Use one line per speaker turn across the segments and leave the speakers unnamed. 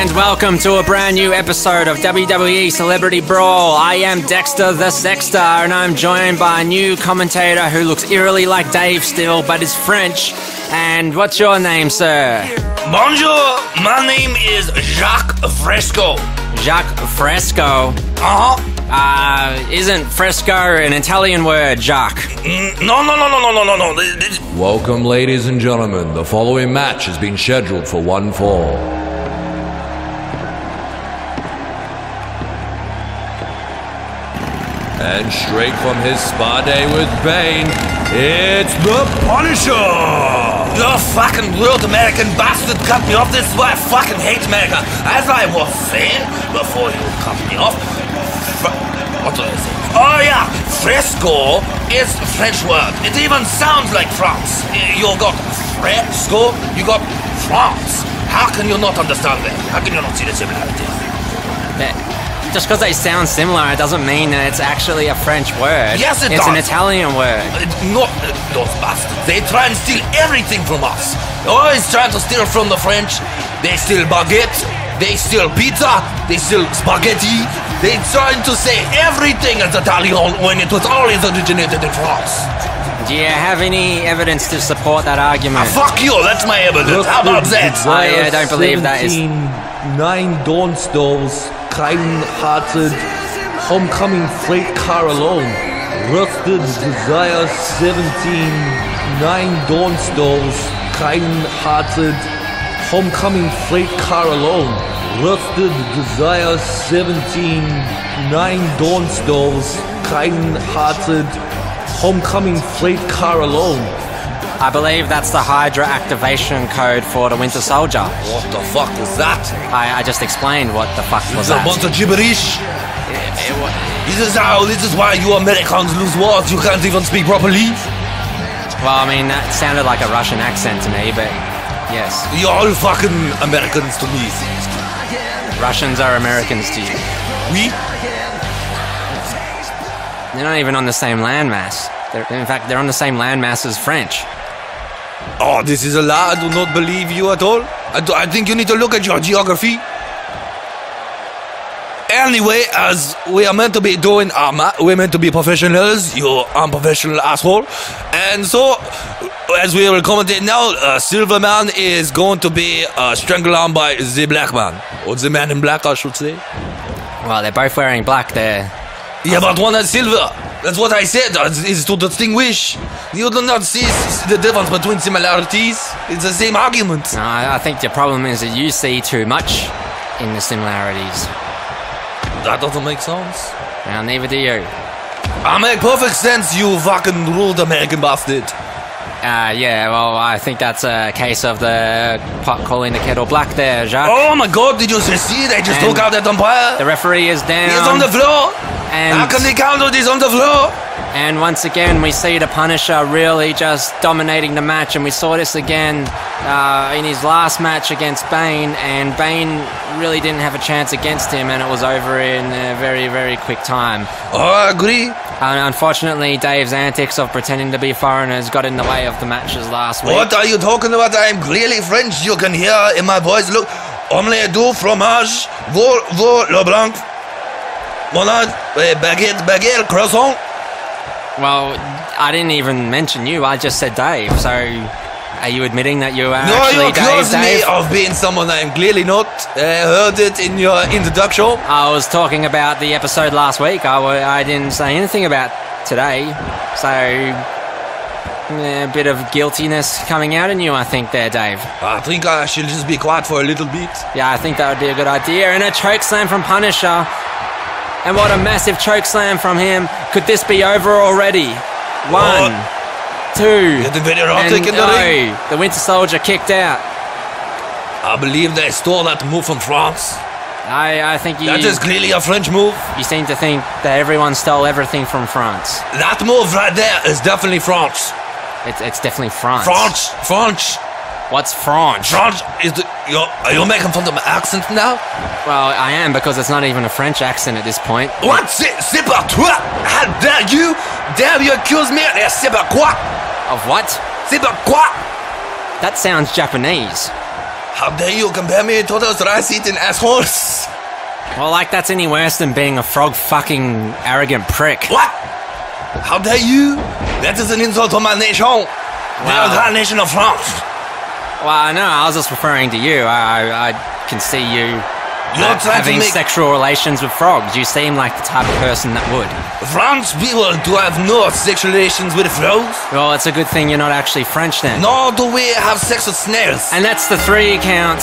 and welcome to a brand new episode of WWE Celebrity Brawl. I am Dexter the Sexter, and I'm joined by a new commentator who looks eerily like Dave still, but is French. And what's your name, sir?
Bonjour, my name is Jacques Fresco.
Jacques Fresco? Isn't fresco an Italian word, Jacques?
No.
Welcome, ladies and gentlemen. The following match has been scheduled for one fall. And straight from his spa day with Bane, it's the Punisher!
You fucking weird American bastard cut me off. This is why I fucking hate America. As I was saying before you cut me off, what did I say? Oh yeah, fresco is a French word. It even sounds like France. You got fresco, you got France. How can you not understand that? How can you not see the similarities?
Just because they sound similar, it doesn't mean that it's actually a French word.
Yes, it does.
It's an Italian word.
Not those bastards. They try and steal everything from us. They're always trying to steal from the French. They steal baguette. They steal pizza. They steal spaghetti. They trying to say everything is Italian when it was always originated in France.
Do you have any evidence to support that argument?
Fuck you. That's my evidence. How about that?
I don't believe that is...
9 Dawn Stalls, kind-hearted, homecoming freight car alone. Rusted Desire 17, 9 Dawn Stalls, kind-hearted, homecoming freight car alone. Rusted Desire 17, 9 Dawn Stalls, kind-hearted, homecoming freight car alone.
I believe that's the Hydra activation code for the Winter Soldier.
What the fuck was that?
I just explained what the fuck was that.
A bunch of gibberish. This is why you Americans lose wars. You can't even speak properly.
Well, I mean, that sounded like a Russian accent to me, but yes.
You're all fucking Americans to me.
Russians are Americans to you.
We?
They're not even on the same landmass. In fact, they're on the same landmass as French.
Oh, this is a lie. I do not believe you at all. I think you need to look at your geography. Anyway, as we are meant to be doing we're meant to be professionals, you unprofessional asshole. And so, as we will commentate now, Silverman is going to be strangled on by the black man. Or the man in black, I should say.
Well, they're both wearing black there.
Yeah, but one has silver. That's what I said, is to distinguish. You do not see the difference between similarities. It's the same argument.
No, I think the problem is that you see too much in the similarities.
That doesn't make sense.
Well, neither do you.
I make perfect sense, you fucking rude American bastard.
Yeah, well, I think that's a case of the pot calling the kettle black there, Jacques.
Oh my god, did you see? They just took out that umpire.
The referee is down.
He's on the floor.
And
how can they counter this on the floor?
And once again, we see the Punisher really just dominating the match, and we saw this again in his last match against Bane, and Bane really didn't have a chance against him, and it was over in a very, very quick time.
Oh, I agree.
Unfortunately, Dave's antics of pretending to be foreigners got in the way of the matches last week.
What are you talking about? I am clearly French. You can hear in my voice. Look, omelette du fromage, veau le blanc, monade, baguette, croissant.
Well, I didn't even mention you. I just said Dave. So, are you admitting that you are actually Dave?
No, you accused me of being someone I am clearly not. I heard it in your introduction.
I was talking about the episode last week. I didn't say anything about today. So, a bit of guiltiness coming out in you, I think, there, Dave.
I think I should just be quiet for a little bit.
Yeah, I think that would be a good idea. And a chokeslam from Punisher. And what a massive chokeslam from him. Could this be over already? 1, 2,
Getting very erotic in the ring.
The Winter Soldier kicked out.
I believe they stole that move from France.
I think you...
That is clearly a French move.
You seem to think that everyone stole everything from France.
That move right there is definitely France.
It's definitely France.
France.
What's France?
France is the... Are you making fun of my accent now?
Well, I am, because it's not even a French accent at this point.
What? C'est pas toi? How dare you? Dare you accuse me? C'est pas quoi?
Of what?
C'est pas quoi?
That sounds Japanese.
How dare you compare me to those rice-eating assholes?
Well, like that's any worse than being a frog-fucking arrogant prick.
What? How dare you? That is an insult to my nation. The grand nation of France.
Well, no, I was just referring to you. I can see you having sexual relations with frogs. You seem like the type of person that would.
French people do have no sexual relations with frogs.
Well, it's a good thing you're not actually French then.
Nor do we have sex with snails.
And that's the 3 count.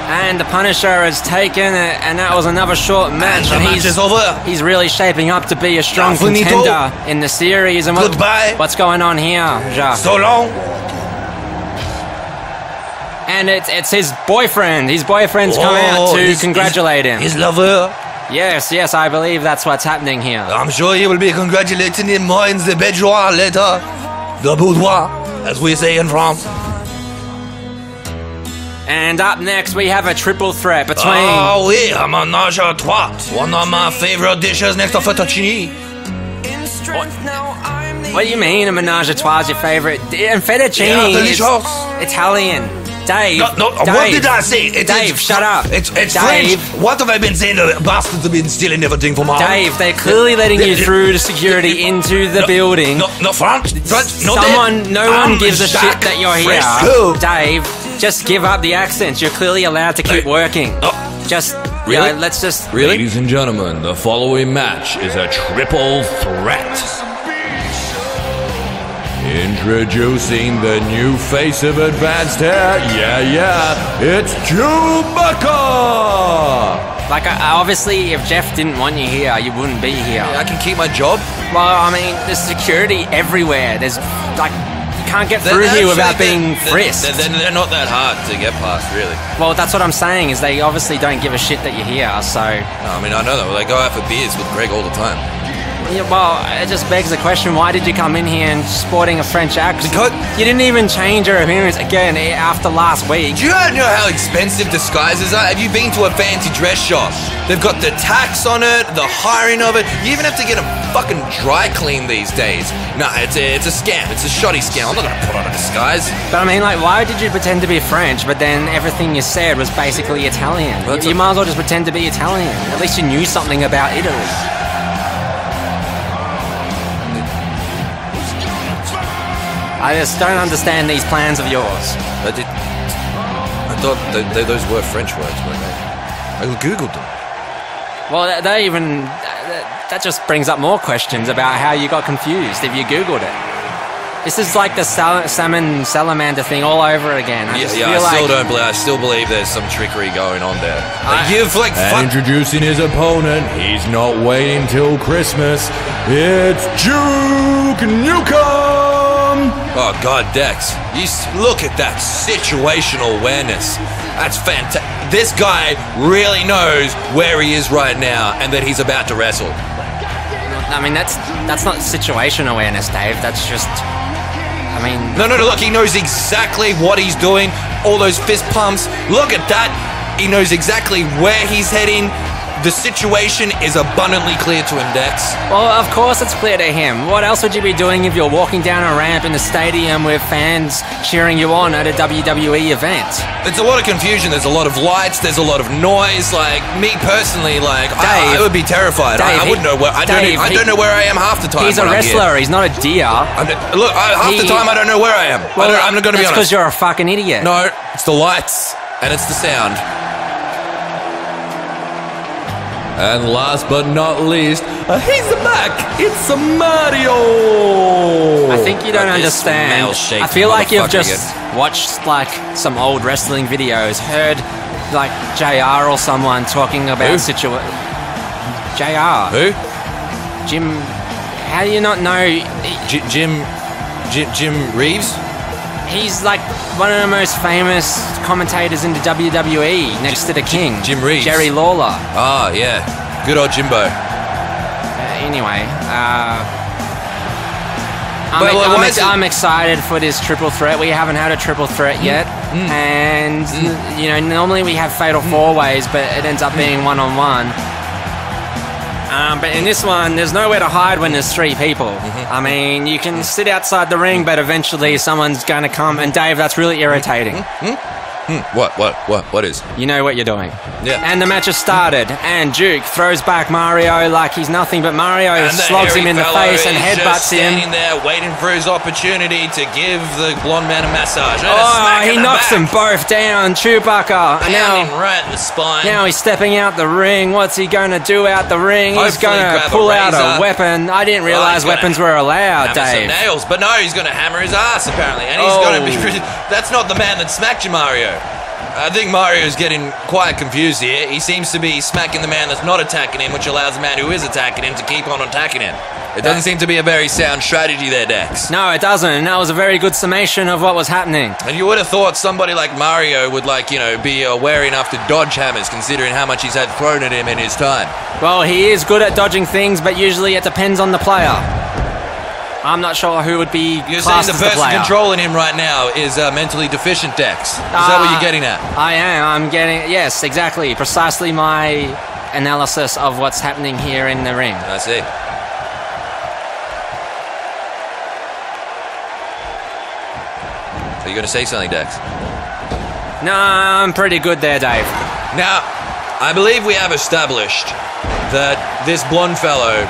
And the Punisher has taken it, and that was another short match.
And the match is over.
He's really shaping up to be a strong contender in the series. And
goodbye.
What's going on here, Jacques?
So long.
And it's his boyfriend. His boyfriend's come out to congratulate him.
His lover.
Yes, I believe that's what's happening here.
I'm sure he will be congratulating him more in the boudoir later. The boudoir, as we say in France.
And up next, we have a triple threat between...
Oh, oui, a ménage à trois. One of my favorite dishes next to fettuccine.
What do you mean a menage a trois is your favorite? And fettuccine is Italian. Dave,
No,
Dave,
what did I say?
Dave, shut up.
It's
Dave.
French. What have I been saying? The bastards have been stealing everything from home.
Dave, they're clearly letting you through the security into the building.
No, French.
No one gives a shit that you're here. Dave, just give up the accents. You're clearly allowed to keep working. Just,
really?
Let's just...
Really?
Ladies and gentlemen, the following match is a triple threat. Introducing the new face of advanced hair. Yeah, it's Chewbacca!
Like, obviously, if Jeff didn't want you here, you wouldn't be here.
I can keep my job.
Well, I mean, there's security everywhere. There's, like, you can't get through here without being frisked.
They're not that hard to get past, really.
Well, that's what I'm saying, is they obviously don't give a shit that you're here, so...
No, I mean, I know that. They go out for beers with Greg all the time.
Yeah, well, it just begs the question, why did you come in here and sporting a French accent?
Because
you didn't even change your appearance again after last week.
Do you know how expensive disguises are? Have you been to a fancy dress shop? They've got the tax on it, the hiring of it. You even have to get a fucking dry clean these days. No, it's a scam. It's a shoddy scam. I'm not gonna put on a disguise.
But I mean, like, why did you pretend to be French, but then everything you said was basically Italian?
Well,
you might as well just pretend to be Italian. At least you knew something about Italy. I just don't understand these plans of yours.
I thought those were French words, weren't they? I googled them.
Well, that just brings up more questions about how you got confused if you googled it. This is like the salmon salamander thing all over again. I
still believe there's some trickery going on there.
Introducing his opponent, he's not waiting till Christmas. It's Duke Nukem!
Oh God, Dex, look at that situational awareness. That's fantastic. This guy really knows where he is right now and that he's about to wrestle.
I mean, that's not situation awareness, Dave. That's just... I mean...
No, look, he knows exactly what he's doing. All those fist pumps. Look at that. He knows exactly where he's heading. The situation is abundantly clear to him, Dex.
Well, of course it's clear to him. What else would you be doing if you're walking down a ramp in the stadium with fans cheering you on at a WWE event?
There's a lot of confusion. There's a lot of lights. There's a lot of noise. Like, me personally, like, I would be terrified.
Dave,
I wouldn't know where... I don't know where I am half the time.
He's a wrestler. He's not a deer.
Half the time I don't know where I am.
Well,
I'm not going to be honest.
That's because you're a fucking idiot.
No, it's the lights and it's the sound.
And last but not least, he's back! It's Mario!
I think you don't understand. I feel like you've just watched like some old wrestling videos, heard like JR or someone talking about situation. JR.
Who?
Jim. How do you not know?
Jim Reeves?
He's like one of the most famous commentators in the WWE, next to the King.
Jim Reeves.
Jerry Lawler.
Ah, yeah. Good old Jimbo.
I'm excited for this triple threat. We haven't had a triple threat yet. And, you know, normally we have fatal four-ways, but it ends up being one-on-one. But in this one, there's nowhere to hide when there's three people. I mean, you can sit outside the ring, but eventually someone's going to come. And Dave, that's really irritating.
What is?
You know what you're doing.
Yeah.
And the match has started, and Duke throws back Mario like he's nothing, but Mario slogs him in the face and headbutts him.
Standing there waiting for his opportunity to give the blonde man a massage.
He knocks them both down, Chewbacca. And
now right in the spine.
Now he's stepping out the ring. What's he going to do out the ring? He's going to pull out a weapon. I didn't realize weapons were allowed, Dave.
Some nails, but no, he's going to hammer his ass apparently, and he's going to be. That's not the man that smacked you, Mario. I think Mario's getting quite confused here. He seems to be smacking the man that's not attacking him, which allows the man who is attacking him to keep on attacking him. It doesn't seem to be a very sound strategy there, Dex.
No, it doesn't. And that was a very good summation of what was happening.
And you would have thought somebody like Mario would, be aware enough to dodge hammers, considering how much he's had thrown at him in his time.
Well, he is good at dodging things, but usually it depends on the player. I'm not sure who would be
You're
classed
saying
as
the person
player.
controlling him right now is mentally deficient, Dex. Is that what you're getting at?
I am. I'm getting... Yes, exactly. Precisely my analysis of what's happening here in the ring.
I see. Are you going to say something, Dex?
No, I'm pretty good there, Dave.
Now, I believe we have established that this blonde fellow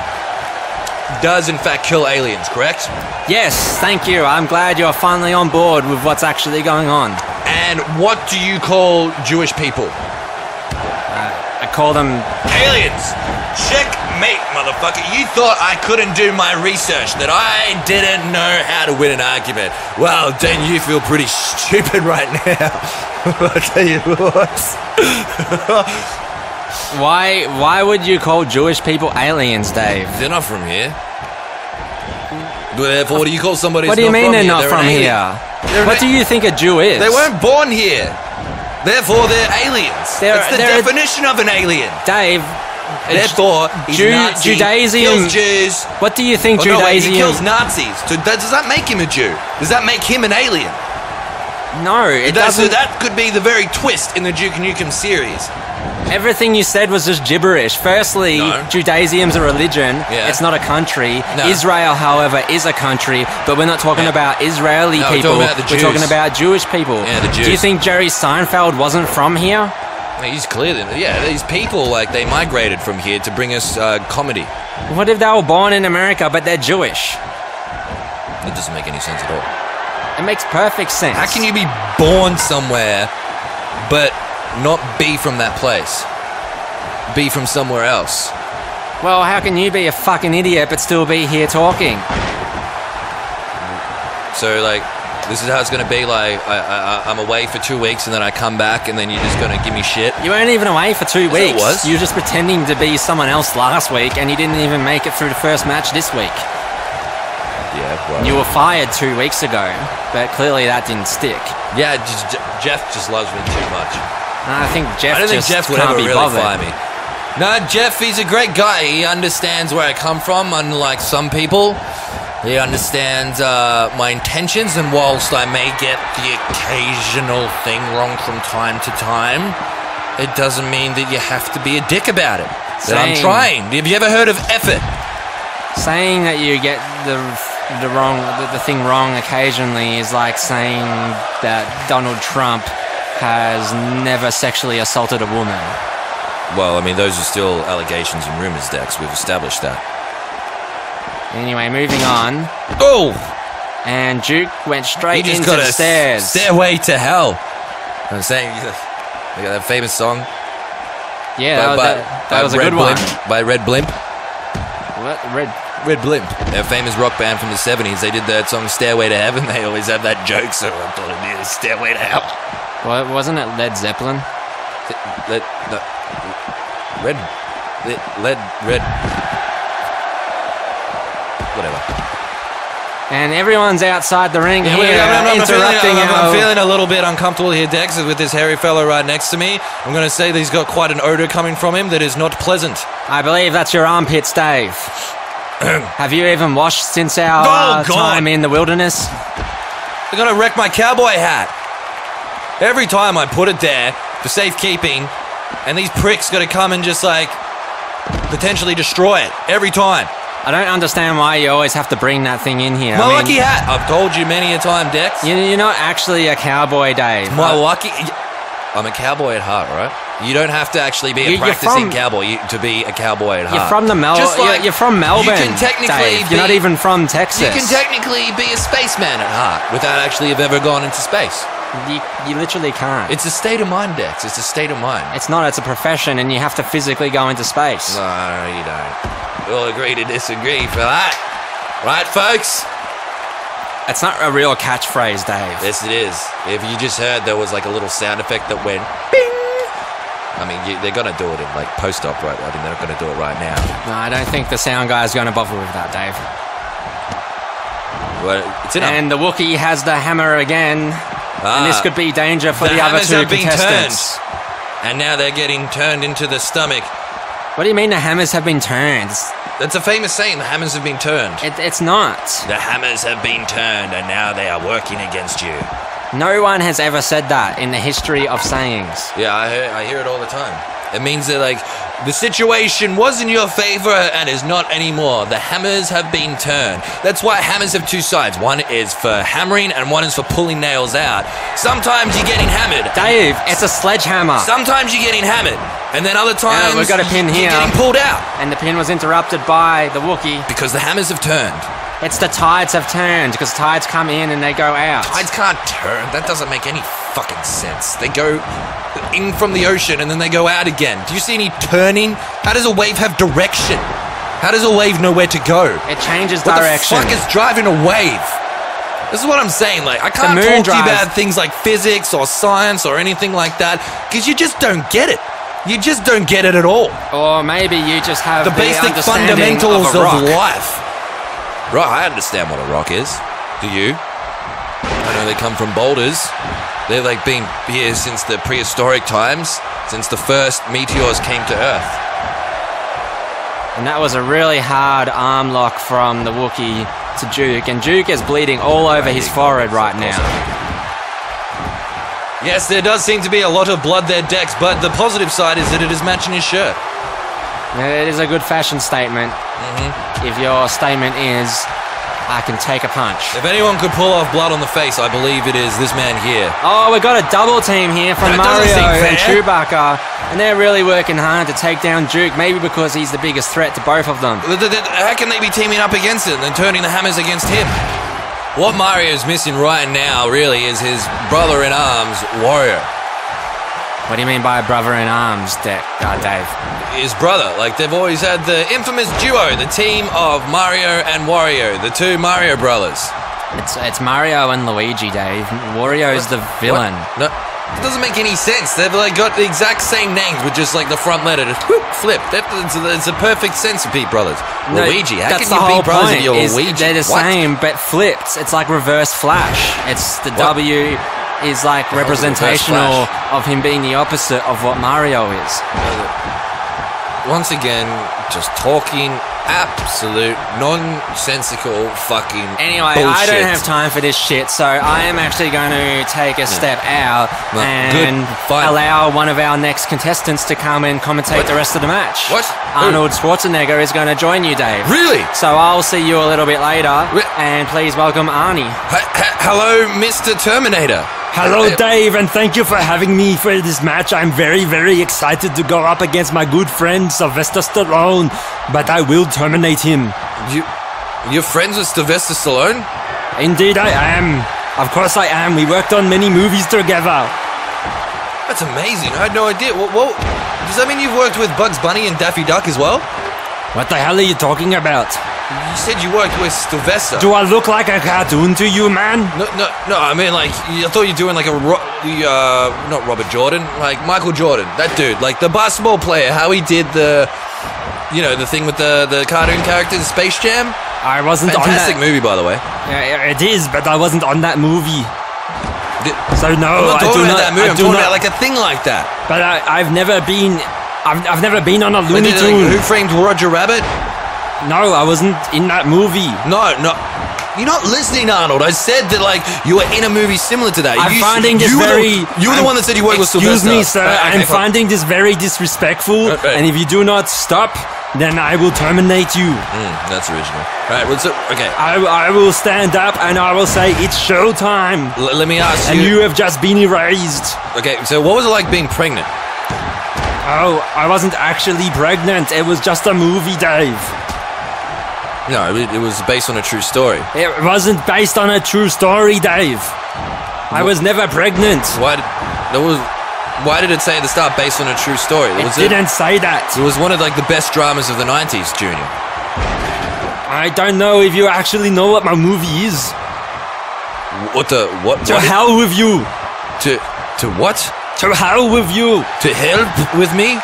does in fact kill aliens, correct?
Yes, thank you. I'm glad you're finally on board with what's actually going on.
And what do you call Jewish people?
I call them...
aliens! Checkmate, motherfucker. You thought I couldn't do my research, that I didn't know how to win an argument. Well, then you feel pretty stupid right now. I'll tell you what.
Why would you call Jewish people aliens, Dave?
They're not from here. Therefore, what do you call somebody
What
who's
do you mean they're not from
alien.
here? What do you think a Jew is?
They weren't born here. Therefore, they're aliens. That's the definition of an alien.
Dave,
therefore,
Judaism
kills Jews.
What do you think Judaism...
No, wait, he kills Nazis. So does that make him a Jew? Does that make him an alien?
No, it doesn't.
So that could be the very twist in the Duke Nukem series.
Everything you said was just gibberish. Firstly, Judaism's a religion. Yeah. It's not a country. No. Israel, however, is a country, but we're not talking about Israeli people. We're talking about Jewish people.
Yeah, the Jews.
Do you think Jerry Seinfeld wasn't from here?
He's clearly... Yeah, these people, they migrated from here to bring us comedy.
What if they were born in America, but they're Jewish?
That doesn't make any sense at all.
It makes perfect sense.
How can you be born somewhere, but not be from that place? Be from somewhere else?
Well, how can you be a fucking idiot but still be here talking?
So, this is how it's going to be, I'm away for 2 weeks and then I come back and then you're just going to give me shit?
You weren't even away for 2 weeks.
It was?
You were just pretending to be someone else last week and you didn't even make it through the first match this week.
Yeah, well.
You were fired 2 weeks ago, but clearly that didn't stick.
Yeah, Jeff just loves me too much.
I think Jeff
I don't think Jeff would ever really fire me. No, Jeff, he's a great guy. He understands where I come from, unlike some people. He understands my intentions, and whilst I may get the occasional thing wrong from time to time, it doesn't mean that you have to be a dick about it. That I'm trying. Have you ever heard of effort?
Saying that you get the thing wrong occasionally is like saying that Donald Trump has never sexually assaulted a woman.
Well, I mean, those are still allegations and rumors, Dex. We've established that.
Anyway, moving on.
Oh!
And Duke went straight into the stairs.
Stairway to hell. I'm saying, you got that famous song?
Yeah, that was a good one.
By Red Blimp.
What?
Red Blimp. They're a famous rock band from the 70s. They did that song Stairway to Heaven. They always have that joke, so I thought it'd be a Stairway to Hell.
Well, wasn't it Led Zeppelin?
Whatever.
And everyone's outside the ring here, interrupting.
I'm feeling a little bit uncomfortable here, Dex, with this hairy fellow right next to me. I'm going to say that he's got quite an odor coming from him that is not pleasant.
I believe that's your armpits, Dave. Have you even washed since our time in the wilderness?
I'm going to wreck my cowboy hat. Every time I put it there for safekeeping, and these pricks got to come and just, potentially destroy it. Every time.
I don't understand why you always have to bring that thing in here.
Lucky hat. I've told you many a time, Dex.
You're not actually a cowboy, Dave.
My lucky... I'm a cowboy at heart, right? You don't have to actually be a practicing cowboy to be a cowboy at heart.
You're from you're from Melbourne. You can technically Dave. You're not even from Texas.
You can technically be a spaceman at heart without actually have ever gone into space.
You literally can't.
It's a state of mind, Dex. It's a state of mind.
It's not. It's a profession, and you have to physically go into space.
No, you don't. We'll agree to disagree for that. Right, folks?
It's not a real catchphrase, Dave.
Yes, it is. If you just heard there was like a little sound effect that went bing. I mean, they're going to do it in like post-op, right? I mean, they're not going to do it right now.
No, I don't think the sound guy is going to bother with that, Dave.
Well, it's enough.
And the Wookiee has the hammer again. And this could be danger for the other two contestants.
And now they're getting turned into the stomach.
What do you mean the hammers have been turned?
That's a famous saying, the hammers have been turned.
It's not.
The hammers have been turned and now they are working against you.
No one has ever said that in the history of sayings.
Yeah, I hear it all the time. It means that, like, the situation was in your favor and is not anymore. The hammers have been turned. That's why hammers have two sides. One is for hammering and one is for pulling nails out. Sometimes you're getting hammered.
Dave, it's a sledgehammer.
Sometimes you're getting hammered. And then other times
we've got a pin here.
You're getting pulled out.
And the pin was interrupted by the Wookiee.
Because the hammers have turned.
It's the tides have turned, because tides come in and they go out.
Tides can't turn. That doesn't make any fucking sense. They go in from the ocean and then they go out again. Do you see any turning? How does a wave have direction? How does a wave know where to go?
It changes direction.
What the fuck is driving a wave? This is what I'm saying. Like, I can't talk to you about things like physics or science or anything like that, because you just don't get it. You just don't get it at all.
Or maybe you just have
the basic fundamentals of life. Right, I understand what a rock is. Do you? I know they come from boulders. They've like been here since the prehistoric times, since the first meteors came to Earth.
And that was a really hard arm lock from the Wookiee to Duke, and Duke is bleeding all over his forehead right now.
Yes, there does seem to be a lot of blood there, Dex, but the positive side is that it is matching his shirt.
It is a good fashion statement. If your statement is, I can take a punch.
If anyone could pull off blood on the face, I believe it is this man here.
Oh, we've got a double team here from Mario and Chewbacca. And they're really working hard to take down Duke, maybe because he's the biggest threat to both of them.
How can they be teaming up against him and turning the hammers against him? What Mario's missing right now, really, is his brother-in-arms, Wario.
What do you mean by brother-in-arms, Dave?
His brother. Like, they've always had the infamous duo, the team of Mario and Wario, the two Mario brothers.
It's Mario and Luigi, Dave. Wario's the villain.
No, it doesn't make any sense. They've like got the exact same names with just like the front letter just flip. It's a perfect sense of Pete Brothers.
No,
Luigi, how
that's
can you be brothers if you're Luigi?
They're the same, but flipped. It's like reverse Flash. It's the W is like representational of him being the opposite of what Mario is.
Once again, just talking absolute nonsensical fucking
Anyway,
bullshit.
I don't have time for this shit, so I am actually going to take a step out and allow one of our next contestants to come and commentate the rest of the match.
What?
Arnold Schwarzenegger is going to join you, Dave.
Really?
So I'll see you a little bit later, and please welcome Arnie.
Hello, Mr. Terminator.
Hello, Dave, and thank you for having me for this match. I'm very, very excited to go up against my good friend Sylvester Stallone, but I will terminate him.
You're friends with Sylvester Stallone?
Indeed I am. Of course I am. We worked on many movies together.
That's amazing. I had no idea. Well, does that mean you've worked with Bugs Bunny and Daffy Duck as well?
What the hell are you talking about?
You said you worked with Sylvester.
Do I look like a cartoon to you, man?
No. I mean, like, I thought you were doing like not Robert Jordan, like Michael Jordan, that dude, like the basketball player. How he did the thing with the cartoon characters, Space Jam.
I wasn't on that.
Fantastic movie, by the way.
Yeah, it is, but I wasn't on that movie. So no,
I'm not talking about that movie. I'm talking about like a thing like that.
But I've never been on a Looney Tune.
Who Framed Roger Rabbit?
No, I wasn't in that movie.
No. You're not listening, Arnold. I said that, like, you were in a movie similar to that.
I'm finding this
You were the one that said you worked with Sylvester.
Excuse me, sir. I'm finding this very disrespectful. And if you do not stop, then I will terminate you.
That's original. Right, okay.
I will stand up and I will say, it's showtime.
Let me ask you.
And you have just been erased.
Okay, so what was it like being pregnant?
Oh, I wasn't actually pregnant. It was just a movie, Dave.
No, it was based on a true story.
It wasn't based on a true story, Dave. I was never pregnant.
Why did it say at the start based on a true story?
It didn't say that.
It was one of like the best dramas of the 90s, Junior.
I don't know if you actually know what my movie is.
What?
To hell with you.
To what?
To hell with you.
To hell with me?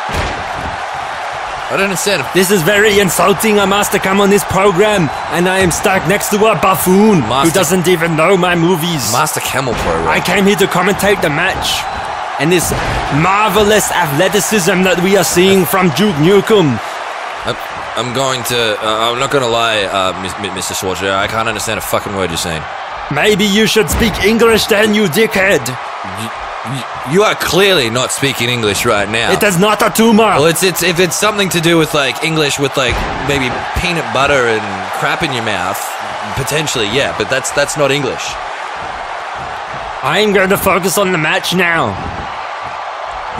I don't understand.
This is very insulting. I must come on this program and I am stuck next to a buffoon who doesn't even know my movies.
Master Camel program.
I came here to commentate the match. And this marvelous athleticism that we are seeing from Duke Nukem.
I'm not going to lie, Mr. Schwarzenegger. I can't understand a fucking word you're saying.
Maybe you should speak English then, you dickhead.
You are clearly not speaking English right now.
It is not a tumor.
Well, if it's something to do with like English with like maybe peanut butter and crap in your mouth, potentially, yeah. But that's not English.
I am going to focus on the match now.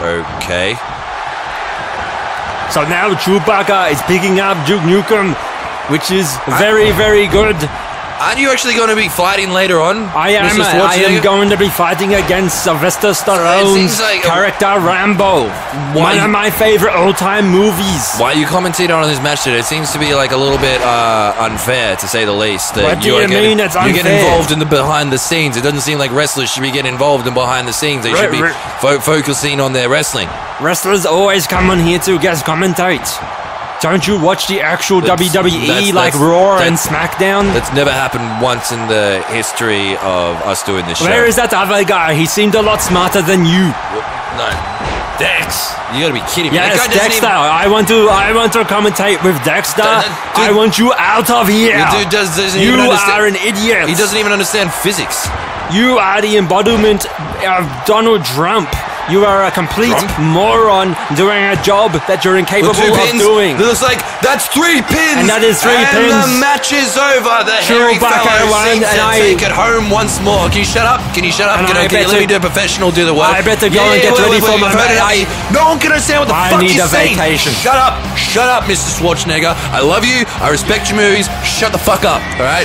Okay.
So now Chewbacca is picking up Duke Nukem, which is very, very good.
Aren't you actually going to be fighting later on?
I am going to be fighting against Sylvester Stallone's character Rambo. One of my favorite all-time movies.
Why are you commentating on this match today? It seems to be like a little bit unfair, to say the least.
What do you mean it's unfair?
You get involved in the behind the scenes. It doesn't seem like wrestlers should be getting involved in behind the scenes. They should be focusing on their wrestling.
Wrestlers always come on here to guest commentate. Don't you watch the actual WWE like Raw and SmackDown?
That's never happened once in the history of us doing this show.
Where is that other guy? He seemed a lot smarter than you.
No. Dex. You gotta be kidding me.
Yes, Dexter. I want to commentate with Dexter. I want you out of here.
The dude doesn't
you
even understand.
are an idiot.
He doesn't even understand physics.
You are the embodiment of Donald Trump. You are a complete moron doing a job that you're incapable of doing.
It looks like that's 3 pins.
And that is 3 pins.
And the match is over. The hairy fellow seems to take it home once more. Can you shut up? Can you shut up? Let me do a professional do the work.
I better go and get ready for my match.
No one can understand what the fuck you're saying.
I need a vacation.
Shut up. Shut up, Mr. Schwarzenegger. I love you. I respect your movies. Shut the fuck up. All right?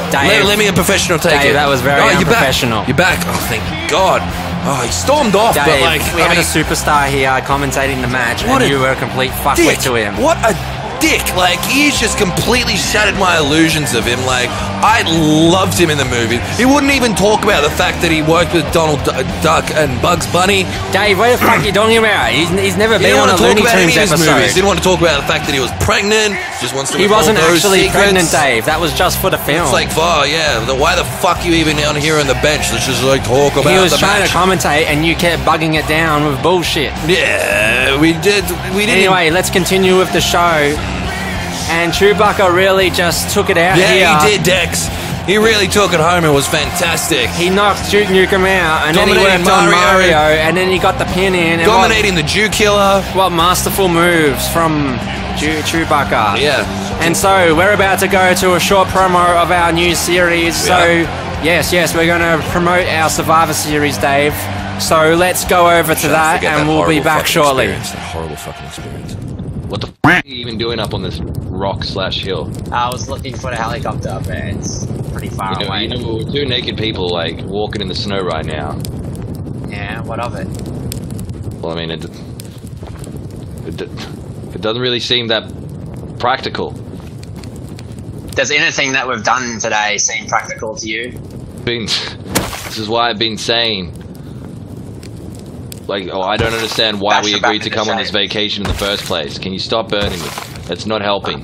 Dave,
let me a professional take it.
That was very unprofessional.
You're back. Oh, thank God. Oh, he stormed off,
Dave,
but like...
we had a superstar here commentating the match, and you were a complete fuckwit to him.
What a dick. Like, he's just completely shattered my illusions of him. Like, I loved him in the movie. He wouldn't even talk about the fact that he worked with Donald Duck and Bugs Bunny.
Dave, what the fuck are you talking about? He's never been on a Looney Tunes episode.
He didn't want to talk about the fact that he was pregnant. Just wants to.
He wasn't actually pregnant, Dave. That was just for the film.
It's like, oh yeah, why the fuck you even on here on the bench? Let's just like talk about the match.
He was trying to commentate, and you kept bugging it down with bullshit.
Yeah, we did.
Anyway, let's continue with the show. And Chewbacca really just took it out here.
Yeah, he did, Dex. He really took it home. It was fantastic.
He knocked Duke Nukem out, and then he worked on Mario, and then he got the pin in. And
dominating the Jew Killer.
What masterful moves from Chewbacca.
Yeah.
And so, we're about to go to a short promo of our new series. So, yes, we're going to promote our Survivor Series, Dave. So, let's go over to that, and we'll be back shortly.
That horrible fucking experience.
What the f*** are you even doing up on this rock/hill?
I was looking for the helicopter, but it's pretty far away.
You know, we're 2 naked people, like, walking in the snow right now.
Yeah, what of it?
Well, I mean, it doesn't really seem that practical.
Does anything that we've done today seem practical to you?
This is why I've been saying... Like, I don't understand why we agreed to come on this vacation in the first place. Can you stop burning me? That's not helping.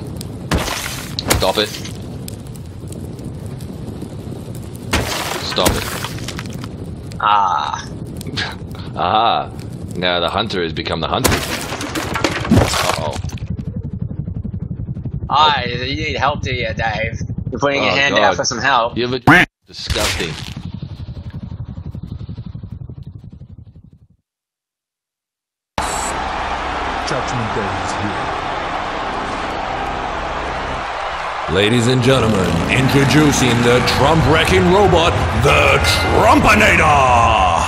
Stop it. Stop it.
Ah.
Aha. Now the hunter has become the hunter. Uh-oh.
You need help, do you, Dave? You're putting your hand out for some help.
You're disgusting.
Judgment Day is here.
Ladies and gentlemen, introducing the Trump-wrecking robot, the Trumpinator!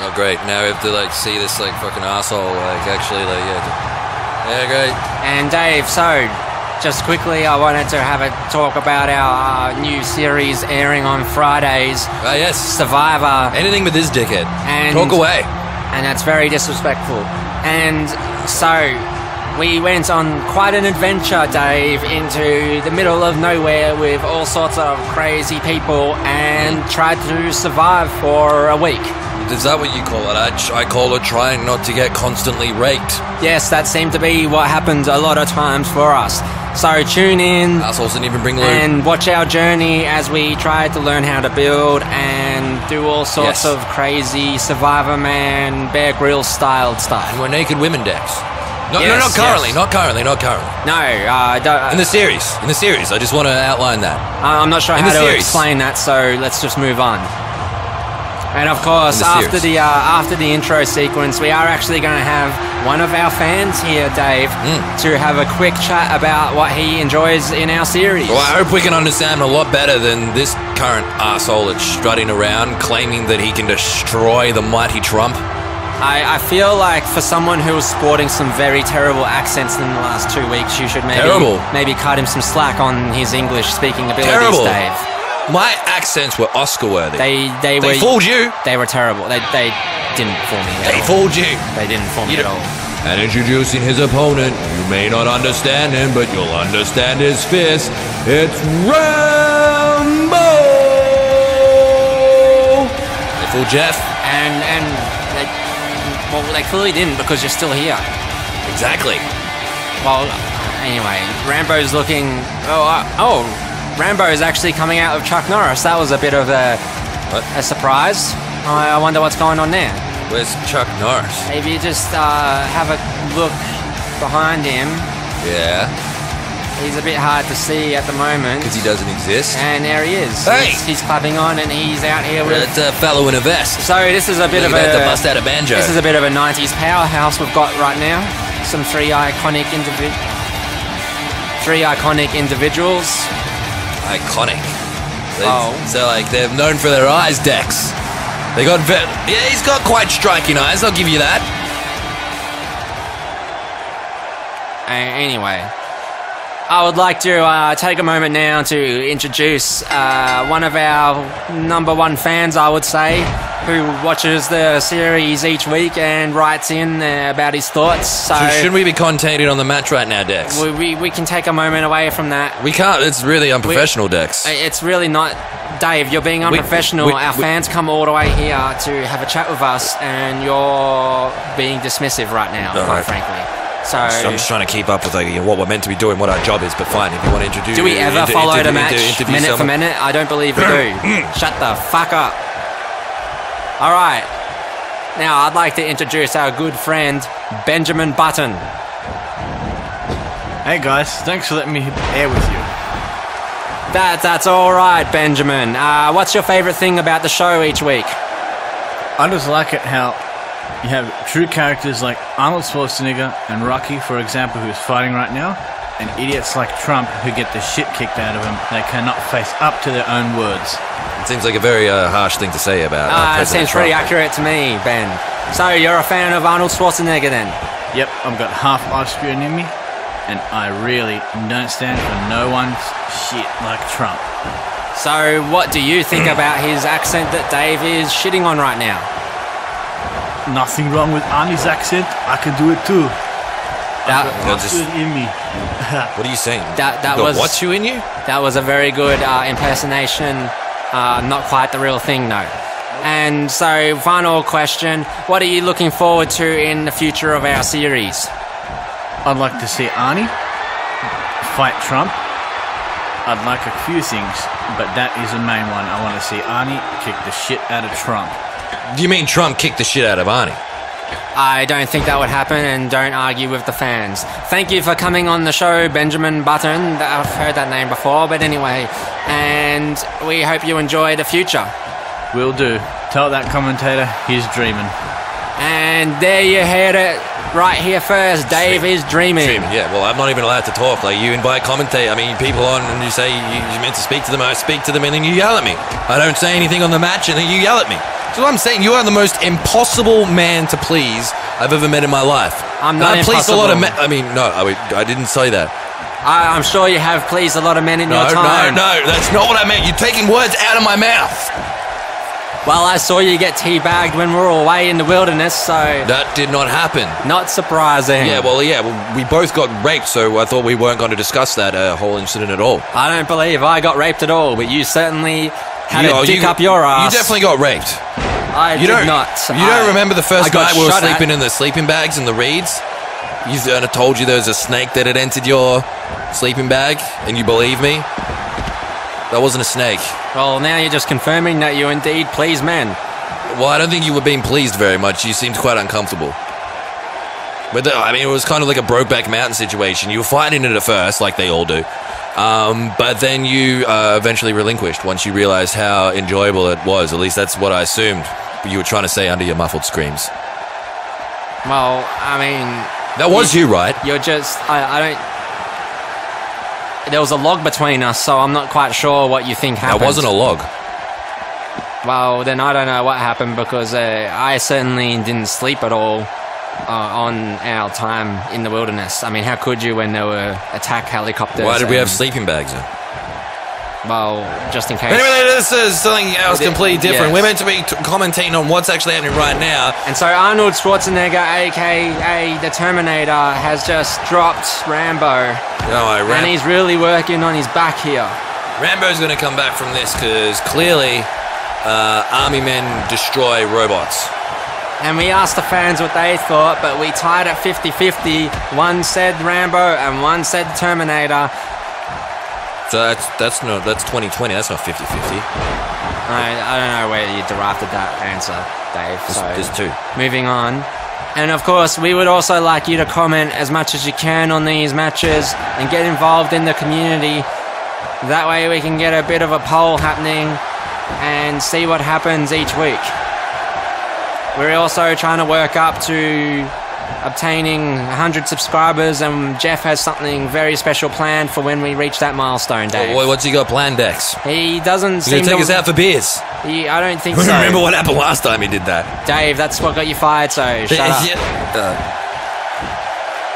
Oh great, now we have to like see this like fucking asshole like actually like yeah great.
And Dave, so just quickly I wanted to have a talk about our new series airing on Fridays.
Yes.
Survivor.
Anything but this dickhead.
And
talk away.
And that's very disrespectful. And so we went on quite an adventure, Dave, into the middle of nowhere with all sorts of crazy people and tried to survive for a week.
Is that what you call it? I call it trying not to get constantly raked.
Yes, that seemed to be what happened a lot of times for us. So tune in.
Assholes didn't even bring loot.
And watch our journey as we try to learn how to build and do all sorts of crazy Survivor Man, Bear Grylls styled stuff.
And we're naked women decks. No,
Yes,
not currently,
yes.
not currently.
No, don't.
In the series, I just want to outline that.
I'm not sure
In
how
the
to
series.
explain that, so let's just move on. And of course, after the intro sequence, we are actually going to have one of our fans here, Dave, to have a quick chat about what he enjoys in our series.
Well, I hope we can understand a lot better than this current arsehole that's strutting around claiming that he can destroy the mighty Trump.
I feel like for someone who was sporting some very terrible accents in the last 2 weeks, you should maybe cut him some slack on his English speaking abilities, Dave.
My accents were Oscar-worthy.
They
fooled you.
They were terrible. They didn't fool me at all.
They fooled you.
They didn't fool me at all.
And introducing his opponent, you may not understand him, but you'll understand his fist. It's Rambo!
They fooled Jeff.
And they clearly didn't because you're still here.
Exactly.
Well, anyway, Rambo's looking... Rambo is actually coming out of Chuck Norris. That was a bit of a surprise. I wonder what's going on there.
Where's Chuck Norris?
Maybe just have a look behind him.
Yeah.
He's a bit hard to see at the moment.
Because he doesn't exist.
And there he is.
Hey!
He's clapping on and he's out here with...
That's a fellow in a vest.
So this is a bit of a...
to bust out a banjo.
This is a bit of a 90s powerhouse we've got right now. Some three iconic individuals.
Iconic.
Oh.
So like they're known for their eyes, Dex. They got he's got quite striking eyes. I'll give you that.
Anyway, I would like to take a moment now to introduce one of our #1 fans, I would say, who watches the series each week and writes in about his thoughts. So
shouldn't we be concentrating on the match right now, Dex?
We can take a moment away from that.
We can't. It's really unprofessional, Dex.
It's really not. Dave, you're being unprofessional. Our fans come all the way here to have a chat with us, and you're being dismissive right now, quite frankly. So
I'm just trying to keep up with what we're meant to be doing, what our job is. But fine, if you want to introduce...
Do we ever follow the match minute for minute? I don't believe we do. Shut the fuck up. All right. Now, I'd like to introduce our good friend, Benjamin Button.
Hey guys, thanks for letting me air with you.
That's all right, Benjamin. What's your favorite thing about the show each week?
I just like it how you have true characters like Arnold Schwarzenegger and Rocky, for example, who's fighting right now, and idiots like Trump who get the shit kicked out of them. They cannot face up to their own words.
It seems like a very harsh thing to say about
It seems pretty accurate to me, Ben. So you're a fan of Arnold Schwarzenegger then?
Yep, I've got half Austrian in me, and I really don't stand for no one's shit like Trump.
So what do you think about his accent that Dave is shitting on right now?
Nothing wrong with Arnie's accent. I can do it too. What's in me?
What are you saying?
That was
what's you in you?
That was a very good impersonation. Not quite the real thing, no. And so, final question: what are you looking forward to in the future of our series?
I'd like to see Arnie fight Trump. I'd like a few things, but that is the main one. I want to see Arnie kick the shit out of Trump.
Do you mean Trump kicked the shit out of Arnie?
I don't think that would happen, and don't argue with the fans. Thank you for coming on the show, Benjamin Button. I've heard that name before, but anyway. And we hope you enjoy the future.
Will do. Tell that commentator he's dreaming.
And there you heard it right here first. Dave is dreaming.
Yeah, well, I'm not even allowed to talk. Like, you invite people on, and you say you're meant to speak to them. I speak to them, and then you yell at me. I don't say anything on the match, and then you yell at me. So what I'm saying, you are the most impossible man to please I've ever met in my life.
I'm not
impossible. Pleased a lot of men. I didn't say that.
I'm sure you have pleased a lot of men in your time.
No, that's not what I meant. You're taking words out of my mouth.
Well, I saw you get teabagged when we were away in the wilderness, so...
That did not happen.
Not surprising.
Yeah, well, we both got raped, so I thought we weren't going to discuss that whole incident at all.
I don't believe I got raped at all, but you certainly had a dick up your ass.
You definitely got raped.
I did not.
You don't remember the first night we were sleeping in the sleeping bags and the reeds? I told you there was a snake that had entered your sleeping bag, and you believe me? That wasn't a snake.
Well, now you're just confirming that you indeed please men.
Well, I don't think you were being pleased very much. You seemed quite uncomfortable. But it was kind of like a Brokeback Mountain situation. You were fighting it at first, like they all do. But then you eventually relinquished once you realized how enjoyable it was. At least that's what I assumed you were trying to say under your muffled screams.
Well, I mean...
That was you, right?
You're just... I don't... There was a log between us, so I'm not quite sure what you think happened.
That wasn't a log.
Well, then I don't know what happened, because I certainly didn't sleep at all on our time in the wilderness. I mean, how could you when there were attack helicopters?
Why did we have sleeping bags then?
Well, just in case.
Anyway, this is something else completely different. Yes. We're meant to be commentating on what's actually happening right now.
And so Arnold Schwarzenegger, a.k.a. the Terminator, has just dropped Rambo. And he's really working on his back here.
Rambo's going to come back from this because clearly army men destroy robots.
And we asked the fans what they thought, but we tied at 50-50. One said Rambo and one said Terminator.
So that's 2020. That's not 50-50.
I don't know where you derived that answer, Dave.
There's two.
Moving on. And of course, we would also like you to comment as much as you can on these matches and get involved in the community. That way we can get a bit of a poll happening and see what happens each week. We're also trying to work up to obtaining 100 subscribers, and Jeff has something very special planned for when we reach that milestone, Dave.
What's he got planned, Dex?
He doesn't seem to...
take us out for beers?
I don't think so.
Remember what happened last time he did that?
Dave, that's what got you fired, so shut up.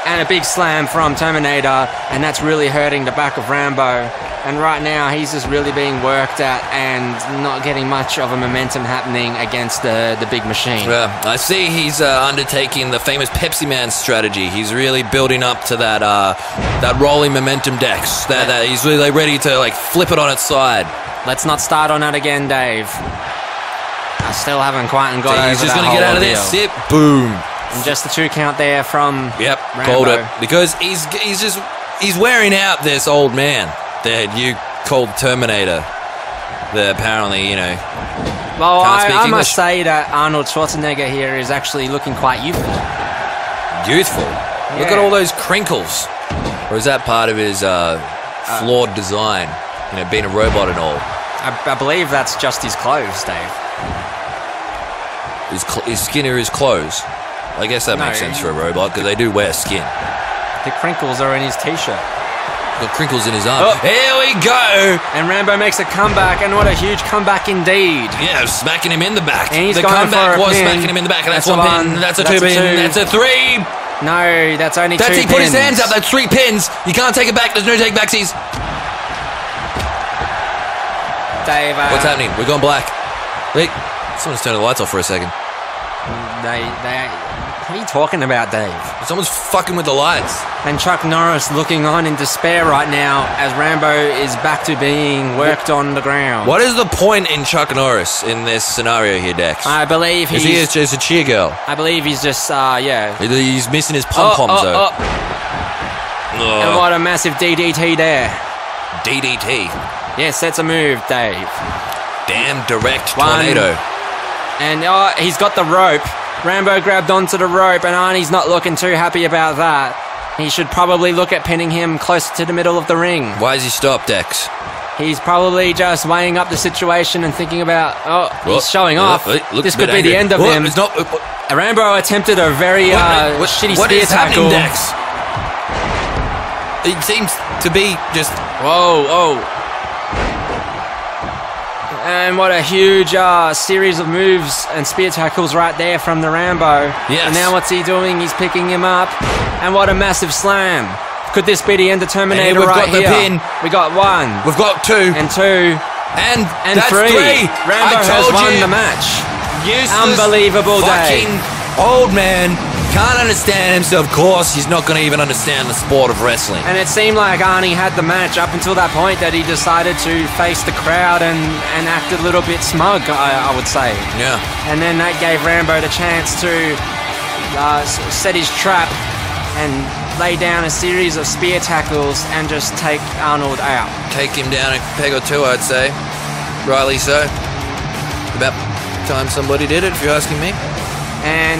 And a big slam from Terminator, and that's really hurting the back of Rambo. And right now, he's just really being worked at and not getting much of a momentum happening against the big machine.
Yeah, I see he's undertaking the famous Pepsi Man strategy. He's really building up to that rolling momentum Dex. That he's really ready to like flip it on its side.
Let's not start on that again, Dave. I still haven't quite got over
He's just
that
going to get out of there, sip, boom.
And just the 2 count there from Rambo.
Called it. Because he's wearing out this old man that you called Terminator. That apparently,
Well, I must say that Arnold Schwarzenegger here is actually looking quite youthful.
Youthful? Yeah. Look at all those crinkles. Or is that part of his flawed design? Being a robot and all.
I believe that's just his clothes, Dave.
His skin or his clothes? I guess that makes sense for a robot, because they do wear skin.
The crinkles are in his t-shirt.
The crinkles in his arm. Oh. Here we go!
And Rambo makes a comeback, and what a huge comeback indeed.
Yeah, smacking him in the back.
And he's
the comeback was smacking him in the back, and that's 1 pin. That's a 2 pin. That's a 3.
No, that's only 2 pins.
He put his hands up. That's 3 pins. You can't take it back. There's no take backsies.
Dave,
what's happening? We're going black. Wait, someone's turned the lights off for a second.
What are you talking about, Dave?
Someone's fucking with the lights.
And Chuck Norris looking on in despair right now as Rambo is back to being worked on the ground.
What is the point in Chuck Norris in this scenario here, Dex?
I believe he's...
Is he just a cheer girl?
I believe he's just,
He's missing his pom-poms, though.
And what a massive DDT there.
DDT?
Yes, that's a move, Dave.
Damn direct tornado.
And he's got the rope. Rambo grabbed onto the rope, and Arnie's not looking too happy about that. He should probably look at pinning him closer to the middle of the ring.
Why has he stopped, Dex?
He's probably just weighing up the situation and thinking about, he's showing off. This could be the end of him. Rambo attempted a very shitty spear tackle.
Dex? It seems to be just...
Whoa. And what a huge series of moves and spear tackles right there from the Rambo.
Yes.
And now what's he doing? He's picking him up. And what a massive slam. Could this be the end of Terminator right here?
We've got the pin.
We got 1.
We've got 2.
And 2.
And that's
3.
3.
Rambo has won the match.
Useless
Unbelievable day.
fucking old man. Can't understand himself. Of course, he's not going to even understand the sport of wrestling.
And it seemed like Arnie had the match up until that point that he decided to face the crowd and act a little bit smug, I would say.
Yeah.
And then that gave Rambo the chance to set his trap and lay down a series of spear tackles and just take Arnold out.
Take him down a peg or 2, I'd say. Rightly so. About time somebody did it, if you're asking me.
And...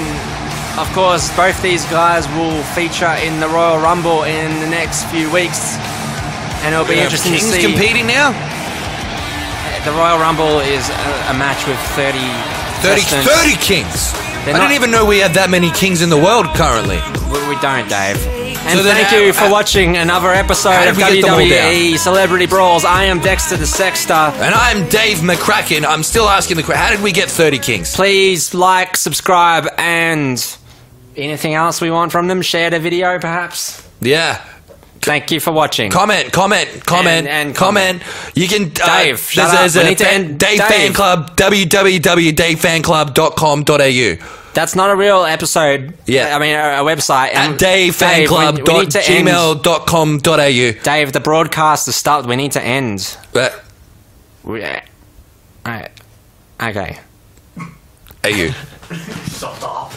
of course, both these guys will feature in the Royal Rumble in the next few weeks, and it'll be interesting to see.
Kings competing now?
The Royal Rumble is a match with 30
Kings! I didn't even know we had that many kings in the world currently.
We don't, Dave. And thank you for watching another episode of WWE Celebrity Brawls. I am Dexter the Sexter.
And I'm Dave McKraken. I'm still asking the question, how did we get 30 kings?
Please like, subscribe, and... anything else we want from them? Share the video, perhaps?
Yeah.
Thank you for watching.
Comment.
And comment.
You can...
Dave, shut up. We need to end...
Dave Fan Club, www.davefanclub.com.au.
That's not a real episode.
Yeah.
I mean, a website.
At davefanclub.gmail.com.au.
Dave, the broadcast has stopped. We need to end. Alright. Okay.
AU.
Stop.